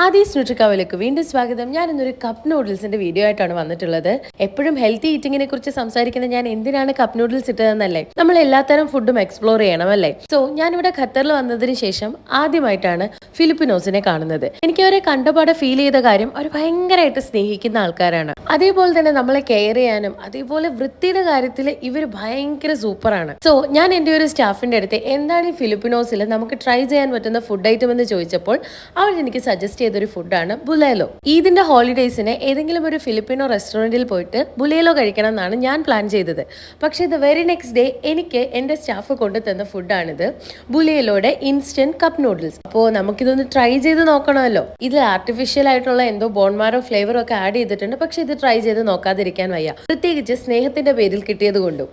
ആദീസ് ന്യൂട്രിക്കാവിലേക്ക് വീണ്ടും സ്വാഗതം. ഞാൻ ഇന്നൊരു കപ്പ് നൂഡിൽസിന്റെ വീഡിയോ ആയിട്ടാണ് വന്നിട്ടുള്ളത്. എപ്പോഴും ഹെൽത്തി ഈറ്റിങ്ങിനെ കുറിച്ച് സംസാരിക്കുന്ന ഞാൻ എന്തിനാണ് കപ്പ് നൂഡിൽസ് ഇട്ടതെന്നല്ലേ? നമ്മൾ എല്ലാത്തരം ഫുഡും എക്സ്പ്ലോർ ചെയ്യണം അല്ലേ? സോ ഞാനിവിടെ ഖത്തറിൽ വന്നതിന് ശേഷം ആദ്യമായിട്ടാണ് ഫിലിപ്പിനോസിനെ കാണുന്നത്. എനിക്ക് അവരെ കണ്ടപാടെ ഫീൽ ചെയ്ത കാര്യം അവർ ഭയങ്കരമായിട്ട് സ്നേഹിക്കുന്ന ആൾക്കാരാണ്. അതേപോലെ തന്നെ നമ്മളെ കെയർ ചെയ്യാനും അതേപോലെ വൃത്തിയുടെ കാര്യത്തിൽ ഇവർ ഭയങ്കര സൂപ്പറാണ്. സോ ഞാൻ എൻ്റെ ഒരു സ്റ്റാഫിന്റെ അടുത്ത് എന്താണ് ഈ ഫിലിപ്പിനോസിൽ നമുക്ക് ട്രൈ ചെയ്യാൻ പറ്റുന്ന ഫുഡ് ഐറ്റം എന്ന് ചോദിച്ചപ്പോൾ അവർ എനിക്ക് സജസ്റ്റ് ചെയ്തൊരു ഫുഡാണ് ബുലേലോ. ഈദിന്റെ ഹോളിഡേയ്സിന് ഏതെങ്കിലും ഒരു ഫിലിപ്പിനോ റെസ്റ്റോറൻറ്റിൽ പോയിട്ട് ബുലേലോ കഴിക്കണം എന്നാണ് ഞാൻ പ്ലാൻ ചെയ്തത്. പക്ഷേ ദ വെരി നെക്സ്റ്റ് ഡേ എനിക്ക് എൻ്റെ സ്റ്റാഫ് കൊണ്ടു തന്ന ഫുഡാണിത്, ബുലേലോയുടെ ഇൻസ്റ്റന്റ് കപ്പ് നൂഡിൽസ്. അപ്പോൾ നമുക്കിതൊന്ന് ട്രൈ ചെയ്ത് നോക്കണമല്ലോ. ഇതിൽ ആർട്ടിഫിഷ്യൽ ആയിട്ടുള്ള എന്തോ ബോൺമാരോ ഫ്ലേവറോ ഒക്കെ ആഡ് ചെയ്തിട്ടുണ്ട്. പക്ഷെ ഇത് ട്രൈ ചെയ്ത് നോക്കാതിരിക്കാൻ വയ്യ, പ്രത്യേകിച്ച് സ്നേഹത്തിന്റെ പേരിൽ കിട്ടിയത് കൊണ്ടും.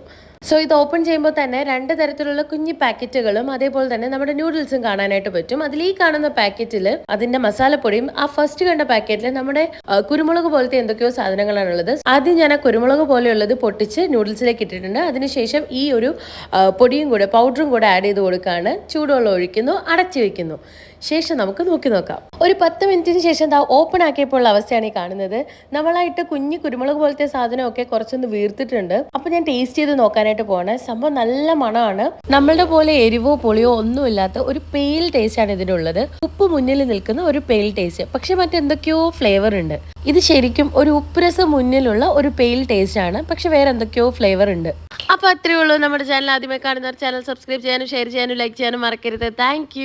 സോ ഇത് ഓപ്പൺ ചെയ്യുമ്പോൾ തന്നെ രണ്ട് തരത്തിലുള്ള കുഞ്ഞു പാക്കറ്റുകളും അതേപോലെ തന്നെ നമ്മുടെ നൂഡിൽസും കാണാനായിട്ട് പറ്റും. അതിൽ ഈ കാണുന്ന പാക്കറ്റിൽ അതിന്റെ മസാലപ്പൊടിയും, ആ ഫസ്റ്റ് കണ്ട പാക്കറ്റിൽ നമ്മുടെ കുരുമുളക് പോലത്തെ എന്തൊക്കെയോ സാധനങ്ങളാണുള്ളത്. ആദ്യം ഞാൻ ആ കുരുമുളക് പോലെയുള്ളത് പൊട്ടിച്ച് നൂഡിൽസിലേക്ക് ഇട്ടിട്ടുണ്ട്. അതിനുശേഷം ഈ ഒരു പൊടിയും കൂടെ പൗഡറും കൂടെ ആഡ് ചെയ്ത് കൊടുക്കുകയാണ്. ചൂടുവെള്ളം ഒഴിക്കുന്നു, അടച്ചു വെക്കുന്നു. ശേഷം നമുക്ക് നോക്കി നോക്കാം. ഒരു 10 മിനിറ്റിന് ശേഷം ഓപ്പൺ ആക്കിയപ്പോൾ ഉള്ള അവസ്ഥയാണ് ഈ കാണുന്നത്. നമ്മളായിട്ട് കുഞ്ഞു കുരുമുളക് പോലത്തെ സാധനമൊക്കെ കുറച്ചൊന്ന് വീർത്തിട്ടുണ്ട്. അപ്പൊ ഞാൻ ടേസ്റ്റ് ചെയ്ത് നോക്കാനായിട്ട് പോവാണ്. സംഭവം നല്ല മണമാണ്. നമ്മളുടെ പോലെ എരിവോ പുളിയോ ഒന്നുമില്ലാത്ത ഒരു പെയിൽ ടേസ്റ്റ് ആണ് ഇതിനുള്ളത്. ഉപ്പ് മുന്നിൽ നിൽക്കുന്ന ഒരു പെയിൽ ടേസ്റ്റ്, പക്ഷെ മറ്റെന്തൊക്കെയോ ഫ്ലേവർ ഉണ്ട്. ഇത് ശരിക്കും ഒരു ഉപ്പുരസം മുന്നിലുള്ള ഒരു പെയിൽ ടേസ്റ്റ് ആണ്, പക്ഷെ വേറെ എന്തൊക്കെയോ ഫ്ലേവർ ഉണ്ട്. അപ്പൊ അത്രയേ ഉള്ളൂ. നമ്മുടെ ചാനൽ ആദ്യമായി കാണുന്നവർ ചാനൽ സബ്സ്ക്രൈബ് ചെയ്യാനും ഷെയർ ചെയ്യാനും ലൈക്ക് ചെയ്യാനും മറക്കരുത്. താങ്ക്